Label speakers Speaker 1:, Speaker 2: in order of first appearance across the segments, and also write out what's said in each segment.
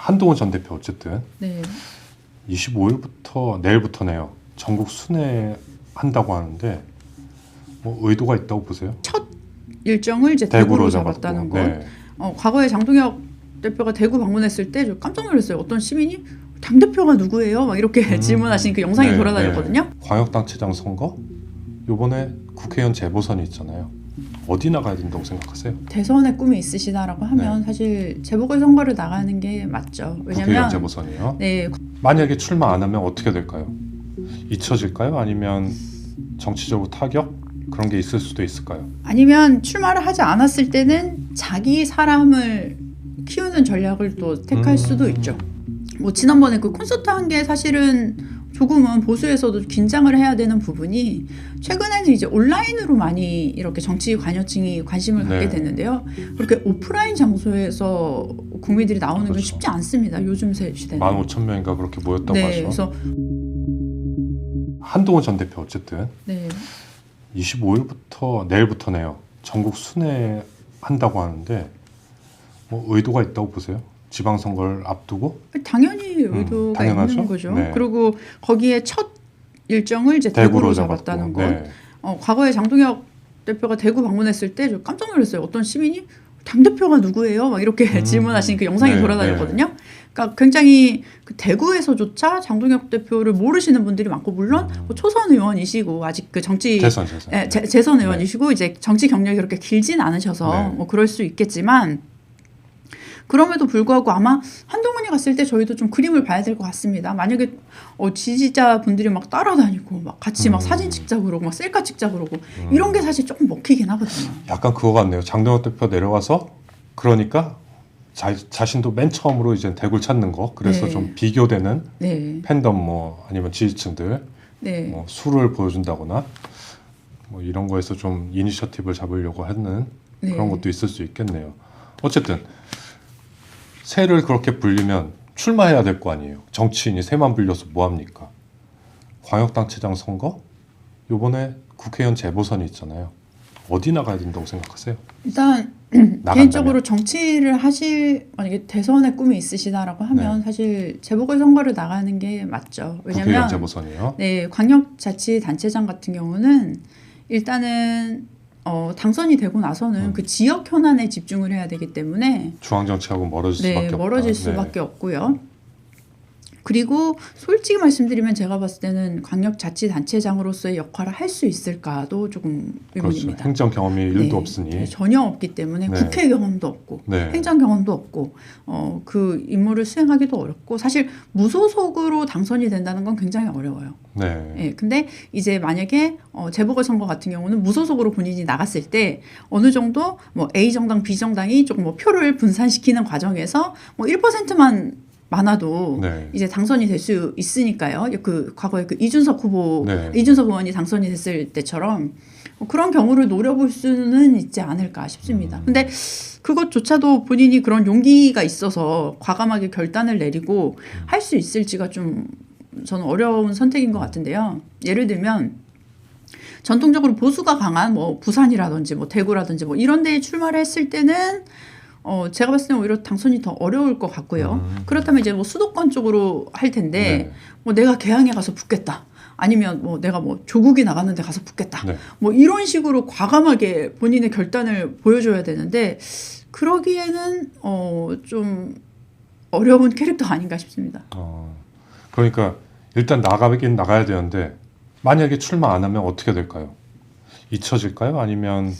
Speaker 1: 한동훈 전 대표 어쨌든
Speaker 2: 네.
Speaker 1: 25일부터 내일부터네요. 전국 순회한다고 하는데 뭐 의도가 있다고 보세요?
Speaker 2: 첫 일정을 이제 대구로 잡았다는 것.
Speaker 1: 네.
Speaker 2: 과거에 장동혁 대표가 대구 방문했을 때 저 깜짝 놀랐어요. 어떤 시민이 당 대표가 누구예요? 막 이렇게 질문하신 그 영상이
Speaker 1: 네,
Speaker 2: 돌아다녔거든요.
Speaker 1: 네. 광역단체장 선거? 요번에 국회의원 재보선이 있잖아요. 어디 나가야 된다고 생각하세요?
Speaker 2: 대선의 꿈이 있으시다라고 하면
Speaker 1: 네.
Speaker 2: 사실 재보궐선거를 나가는 게 맞죠.
Speaker 1: 국회의원
Speaker 2: 왜냐면
Speaker 1: 재보선이요?
Speaker 2: 네,
Speaker 1: 만약에 출마 안 하면 어떻게 될까요? 잊혀질까요? 아니면 정치적으로 타격? 그런 게 있을 수도 있을까요?
Speaker 2: 아니면 출마를 하지 않았을 때는 자기 사람을 키우는 전략을 또 택할 수도 있죠. 뭐 지난번에 그 콘서트 한 게 사실은 조금은 보수에서도 긴장을 해야 되는 부분이 최근에는 이제 온라인으로 많이 이렇게 정치 관여층이 관심을 갖게
Speaker 1: 네.
Speaker 2: 됐는데요. 그렇게 오프라인 장소에서 국민들이 나오는 건
Speaker 1: 그렇죠.
Speaker 2: 쉽지 않습니다. 요즘 시대는.
Speaker 1: 15,000명인가 그렇게 모였다고
Speaker 2: 네,
Speaker 1: 하죠.
Speaker 2: 그래서
Speaker 1: 한동훈 전 대표 어쨌든
Speaker 2: 네.
Speaker 1: 25일부터 내일부터네요. 전국 순회한다고 하는데 뭐 의도가 있다고 보세요? 지방선거를 앞두고?
Speaker 2: 당연히 의도가
Speaker 1: 당연하죠.
Speaker 2: 있는 거죠.
Speaker 1: 네.
Speaker 2: 그리고 거기에 첫 일정을 이제 대구로 잡았다는 것.
Speaker 1: 네.
Speaker 2: 과거에 장동혁 대표가 대구 방문했을 때 저 깜짝 놀랐어요. 어떤 시민이 당 대표가 누구예요? 막 이렇게 질문하신 그 영상이
Speaker 1: 네,
Speaker 2: 돌아다녔거든요. 그러니까 굉장히 그 대구에서조차 장동혁 대표를 모르시는 분들이 많고 물론 뭐 초선 의원이시고 아직 그 정치
Speaker 1: 재선.
Speaker 2: 재선 의원이시고 이제 정치 경력이 그렇게 길진 않으셔서
Speaker 1: 네.
Speaker 2: 뭐 그럴 수 있겠지만 그럼에도 불구하고 아마 한동훈이 갔을 때 저희도 좀 그림을 봐야 될 것 같습니다. 만약에 지지자분들이 막 따라다니고 막 같이 막 사진 찍자 그러고 막 셀카 찍자 그러고 이런 게 사실 조금 먹히긴 하거든요.
Speaker 1: 약간 그거 같네요. 장동혁 대표 내려가서 그러니까 자신도 맨 처음으로 이제 대구를 찾는 거. 그래서
Speaker 2: 네.
Speaker 1: 좀 비교되는
Speaker 2: 네.
Speaker 1: 팬덤 뭐 아니면 지지층들
Speaker 2: 네.
Speaker 1: 뭐 수를 보여준다거나 뭐 이런 거에서 좀 이니셔티브를 잡으려고 하는
Speaker 2: 네.
Speaker 1: 그런 것도 있을 수 있겠네요. 어쨌든 새를 그렇게 불리면 출마해야 될 거 아니에요. 정치인이 새만 불려서 뭐합니까? 광역단체장 선거? 요번에 국회의원 재보선이 있잖아요. 어디 나가야 된다고 생각하세요?
Speaker 2: 일단 개인적으로 정치를 만약에 대선의 꿈이 있으시다라고 하면
Speaker 1: 네.
Speaker 2: 사실 재보궐선거를 나가는 게 맞죠.
Speaker 1: 국회의원
Speaker 2: 왜냐면
Speaker 1: 재보선이요?
Speaker 2: 네, 광역자치단체장 같은 경우는 일단은 당선이 되고 나서는 그 지역 현안에 집중을 해야 되기 때문에
Speaker 1: 중앙정치하고 멀어질 수밖에 없다.
Speaker 2: 멀어질 수밖에 없고요. 그리고 솔직히 말씀드리면 제가 봤을 때는 광역자치단체장으로서의 역할을 할 수 있을까도 조금 의문입니다.
Speaker 1: 그렇죠. 행정 경험이 일도 없으니.
Speaker 2: 네, 전혀 없기 때문에
Speaker 1: 네.
Speaker 2: 국회 경험도 없고
Speaker 1: 네.
Speaker 2: 행정 경험도 없고 그 임무를 수행하기도 어렵고 사실 무소속으로 당선이 된다는 건 굉장히 어려워요.
Speaker 1: 네.
Speaker 2: 예, 근데 이제 만약에 재보궐선거 같은 경우는 무소속으로 본인이 나갔을 때 어느 정도 뭐 A 정당, B 정당이 조금 뭐 표를 분산시키는 과정에서 뭐 1%만 많아도
Speaker 1: 네.
Speaker 2: 이제 당선이 될 수 있으니까요. 그 과거에 그 이준석
Speaker 1: 네.
Speaker 2: 의원이 당선이 됐을 때처럼 그런 경우를 노려볼 수는 있지 않을까 싶습니다. 근데 그것조차도 본인이 그런 용기가 있어서 과감하게 결단을 내리고 할 수 있을지가 좀 저는 어려운 선택인 것 같은데요. 예를 들면 전통적으로 보수가 강한 뭐 부산이라든지 뭐 대구라든지 뭐 이런 데에 출마를 했을 때는 제가 봤을 때는 오히려 당선이 더 어려울 것 같고요. 그렇다면 이제 뭐 수도권 쪽으로 할 텐데
Speaker 1: 네.
Speaker 2: 뭐 내가 개항에 가서 붙겠다. 아니면 뭐 내가 뭐 조국이 나갔는데 가서 붙겠다.
Speaker 1: 네.
Speaker 2: 뭐 이런 식으로 과감하게 본인의 결단을 보여줘야 되는데 그러기에는 좀 어려운 캐릭터 아닌가 싶습니다.
Speaker 1: 그러니까 일단 나가긴 나가야 되는데 만약에 출마 안 하면 어떻게 될까요? 잊혀질까요? 아니면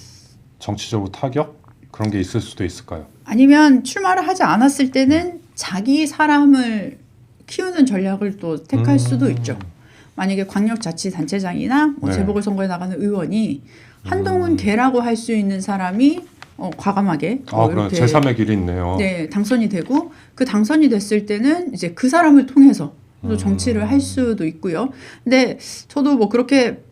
Speaker 1: 정치적으로 타격? 그런 게 있을 수도 있을까요?
Speaker 2: 아니면 출마를 하지 않았을 때는 자기 사람을 키우는 전략을 또 택할 수도 있죠. 만약에 광역자치단체장이나 뭐
Speaker 1: 네.
Speaker 2: 재보궐선거에 나가는 의원이 한동훈 개라고 할 수 있는 사람이 과감하게
Speaker 1: 그럼 제3의 길이 있네요.
Speaker 2: 네, 당선이 되고 그 당선이 됐을 때는 이제 그 사람을 통해서 또 정치를 할 수도 있고요. 근데 저도 뭐 그렇게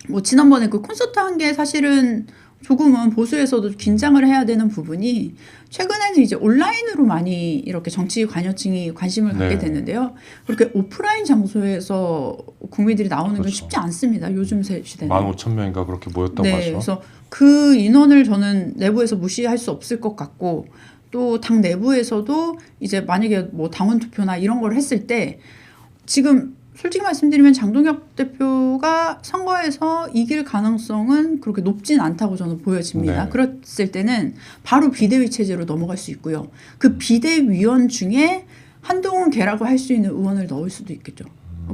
Speaker 2: 뭐 지난번에 그 콘서트 한 게 사실은 조금은 보수에서도 긴장을 해야 되는 부분이 최근에는 이제 온라인으로 많이 이렇게 정치 관여층이 관심을 갖게
Speaker 1: 네.
Speaker 2: 됐는데요. 그렇게 오프라인 장소에서 국민들이 나오는 건
Speaker 1: 그렇죠.
Speaker 2: 쉽지 않습니다. 요즘 시대는.
Speaker 1: 15,000명인가 그렇게 모였다고
Speaker 2: 네,
Speaker 1: 하죠.
Speaker 2: 그래서 그 인원을 저는 내부에서 무시할 수 없을 것 같고 또 당 내부에서도 이제 만약에 뭐 당원 투표나 이런 걸 했을 때 지금 솔직히 말씀드리면 장동혁 대표가 선거에서 이길 가능성은 그렇게 높진 않다고 저는 보여집니다.
Speaker 1: 네.
Speaker 2: 그랬을 때는 바로 비대위 체제로 넘어갈 수 있고요. 그 비대위원 중에 한동훈 계라고 할 수 있는 의원을 넣을 수도 있겠죠.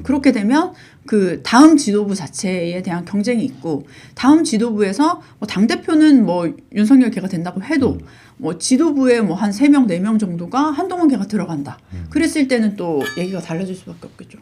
Speaker 2: 그렇게 되면 그 다음 지도부 자체에 대한 경쟁이 있고 다음 지도부에서 뭐 당대표는 뭐 윤석열 계가 된다고 해도 뭐 지도부에 뭐 한 3명, 4명 정도가 한동훈 계가 들어간다. 그랬을 때는 또 얘기가 달라질 수밖에 없겠죠.